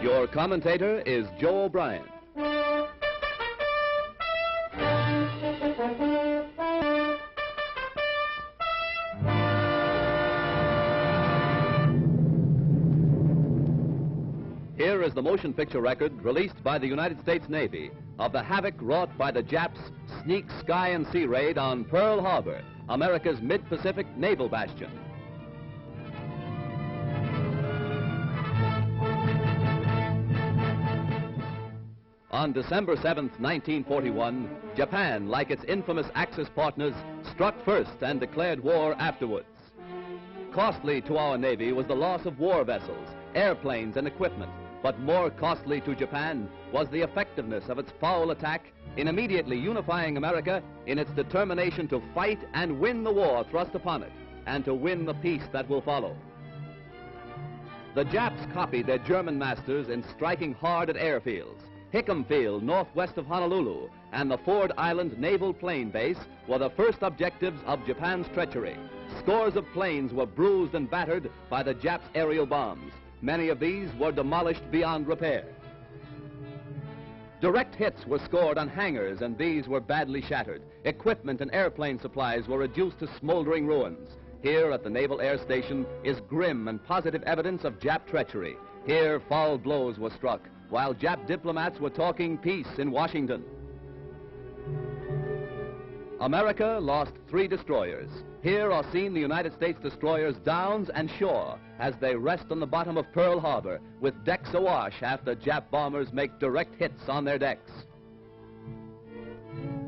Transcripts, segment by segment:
Your commentator is Joe O'Brien. Here is the motion picture record released by the United States Navy of the havoc wrought by the Japs' sneak sky and sea raid on Pearl Harbor, America's mid-Pacific naval bastion. On December 7th, 1941, Japan, like its infamous Axis partners, struck first and declared war afterwards. Costly to our Navy was the loss of war vessels, airplanes, and equipment, but more costly to Japan was the effectiveness of its foul attack in immediately unifying America in its determination to fight and win the war thrust upon it, and to win the peace that will follow. The Japs copied their German masters in striking hard at airfields. Hickam Field, northwest of Honolulu, and the Ford Island Naval Plane Base were the first objectives of Japan's treachery. Scores of planes were bruised and battered by the Japs' aerial bombs. Many of these were demolished beyond repair. Direct hits were scored on hangars, and these were badly shattered. Equipment and airplane supplies were reduced to smoldering ruins. Here at the Naval Air Station is grim and positive evidence of Jap treachery. Here foul blows were struck, while Jap diplomats were talking peace in Washington. America lost 3 destroyers. Here are seen the United States destroyers Downs and Shaw as they rest on the bottom of Pearl Harbor with decks awash after Jap bombers make direct hits on their decks.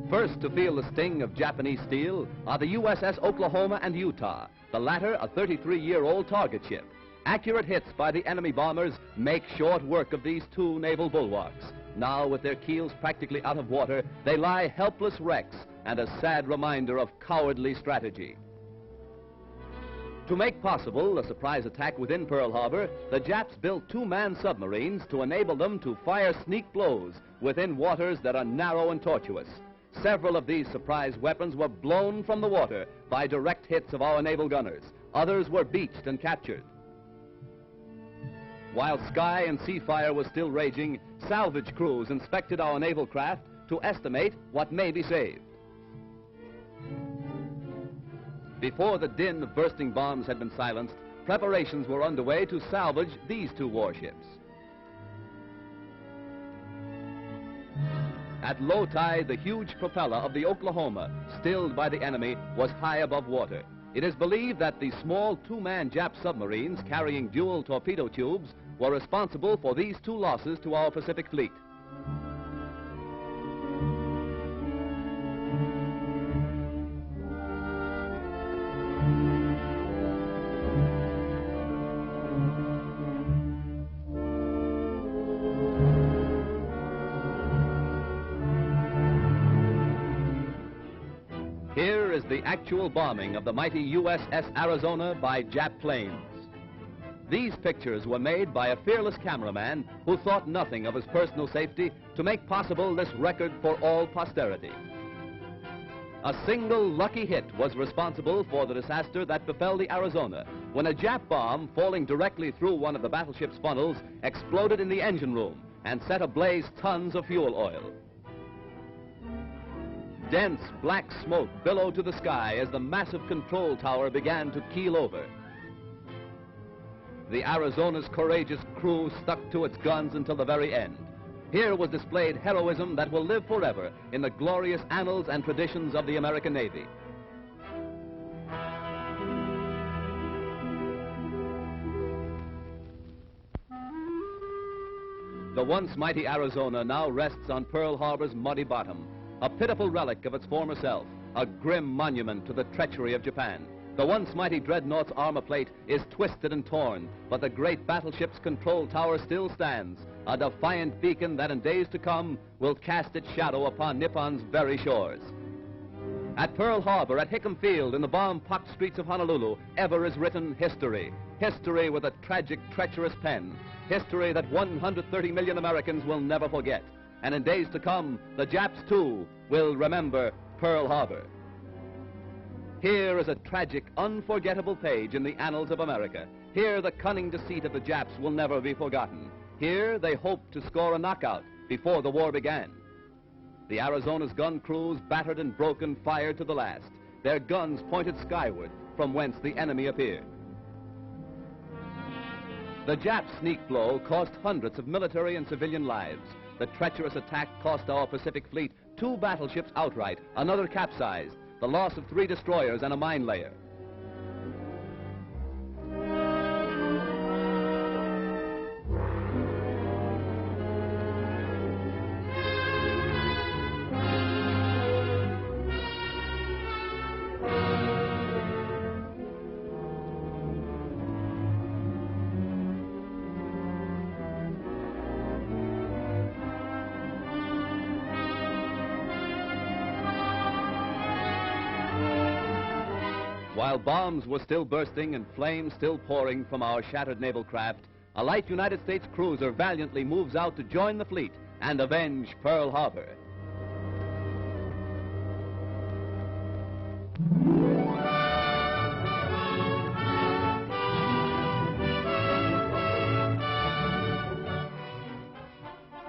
First to feel the sting of Japanese steel are the USS Oklahoma and Utah, the latter a 33-year-old target ship. Accurate hits by the enemy bombers make short work of these 2 naval bulwarks. Now, with their keels practically out of water, they lie helpless wrecks and a sad reminder of cowardly strategy. To make possible a surprise attack within Pearl Harbor, the Japs built 2-man submarines to enable them to fire sneak blows within waters that are narrow and tortuous. Several of these surprise weapons were blown from the water by direct hits of our naval gunners. Others were beached and captured. While sky and sea fire was still raging, salvage crews inspected our naval craft to estimate what may be saved. Before the din of bursting bombs had been silenced, preparations were underway to salvage these 2 warships. At low tide, the huge propeller of the Oklahoma, stilled by the enemy, was high above water. It is believed that the small 2-man Jap submarines carrying dual torpedo tubes were responsible for these 2 losses to our Pacific fleet. Here is the actual bombing of the mighty USS Arizona by Jap planes. These pictures were made by a fearless cameraman who thought nothing of his personal safety to make possible this record for all posterity. A single lucky hit was responsible for the disaster that befell the Arizona when a Jap bomb falling directly through one of the battleship's funnels exploded in the engine room and set ablaze tons of fuel oil. Dense black smoke billowed to the sky as the massive control tower began to keel over. The Arizona's courageous crew stuck to its guns until the very end. Here was displayed heroism that will live forever in the glorious annals and traditions of the American Navy. The once mighty Arizona now rests on Pearl Harbor's muddy bottom, a pitiful relic of its former self, a grim monument to the treachery of Japan. The once mighty dreadnought's armor plate is twisted and torn, but the great battleship's control tower still stands, a defiant beacon that in days to come will cast its shadow upon Nippon's very shores. At Pearl Harbor, at Hickam Field, in the bomb-pocked streets of Honolulu, ever is written history. History with a tragic, treacherous pen. History that 130 million Americans will never forget. And in days to come, the Japs, too, will remember Pearl Harbor. Here is a tragic, unforgettable page in the annals of America. Here the cunning deceit of the Japs will never be forgotten. Here, they hoped to score a knockout before the war began. The Arizona's gun crews, battered and broken, fired to the last. Their guns pointed skyward, from whence the enemy appeared. The Jap sneak blow cost hundreds of military and civilian lives. The treacherous attack cost our Pacific Fleet 2 battleships outright, another capsized, the loss of 3 destroyers and a mine layer. While bombs were still bursting and flames still pouring from our shattered naval craft, a light United States cruiser valiantly moves out to join the fleet and avenge Pearl Harbor.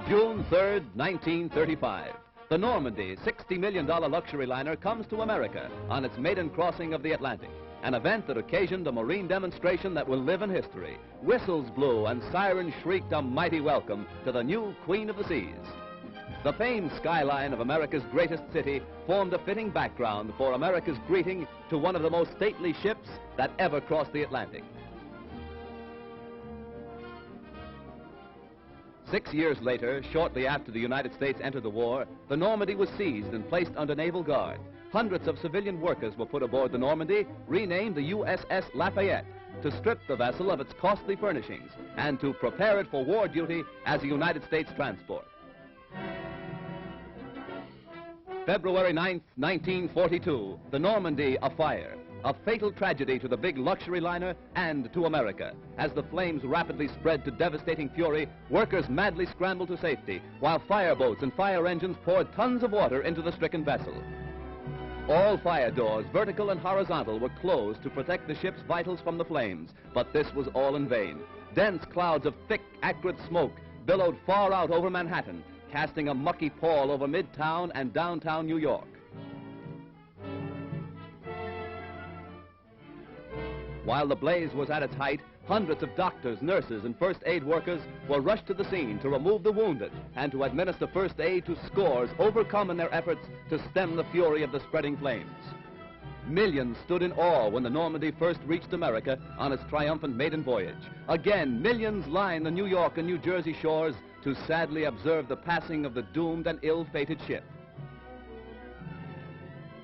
June 3rd, 1935. The Normandy, $60 million luxury liner, comes to America on its maiden crossing of the Atlantic, an event that occasioned a marine demonstration that will live in history. Whistles blew and sirens shrieked a mighty welcome to the new Queen of the Seas. The famed skyline of America's greatest city formed a fitting background for America's greeting to one of the most stately ships that ever crossed the Atlantic. 6 years later, shortly after the United States entered the war, the Normandy was seized and placed under naval guard. Hundreds of civilian workers were put aboard the Normandy, renamed the USS Lafayette, to strip the vessel of its costly furnishings and to prepare it for war duty as a United States transport. February 9th, 1942, the Normandy afire. A fatal tragedy to the big luxury liner and to America. As the flames rapidly spread to devastating fury, workers madly scrambled to safety, while fireboats and fire engines poured tons of water into the stricken vessel. All fire doors, vertical and horizontal, were closed to protect the ship's vitals from the flames, but this was all in vain. Dense clouds of thick, acrid smoke billowed far out over Manhattan, casting a mucky pall over Midtown and downtown New York. While the blaze was at its height, hundreds of doctors, nurses, and first aid workers were rushed to the scene to remove the wounded and to administer first aid to scores overcome in their efforts to stem the fury of the spreading flames. Millions stood in awe when the Normandy first reached America on its triumphant maiden voyage. Again, millions line the New York and New Jersey shores to sadly observe the passing of the doomed and ill-fated ship.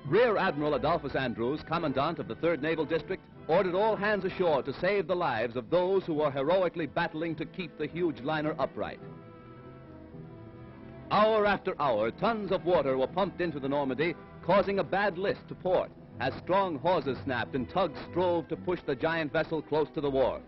Rear Admiral Adolphus Andrews, Commandant of the 3rd Naval District, ordered all hands ashore to save the lives of those who were heroically battling to keep the huge liner upright. Hour after hour, tons of water were pumped into the Normandy, causing a bad list to port, as strong hawsers snapped and tugs strove to push the giant vessel close to the wharf.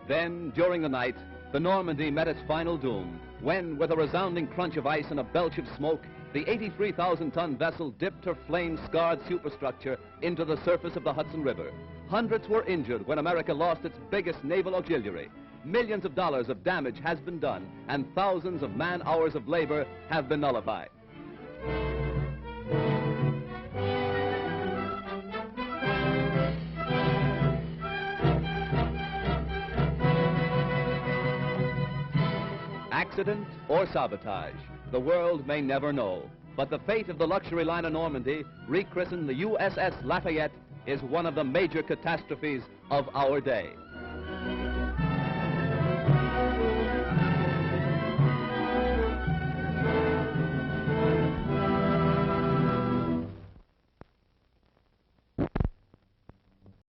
Then, during the night, the Normandy met its final doom, when, with a resounding crunch of ice and a belch of smoke, the 83,000-ton vessel dipped her flame-scarred superstructure into the surface of the Hudson River. Hundreds were injured when America lost its biggest naval auxiliary. Millions of dollars of damage has been done, and thousands of man-hours of labor have been nullified. Accident or sabotage, the world may never know. But the fate of the luxury liner Normandy, rechristened the USS Lafayette, is one of the major catastrophes of our day.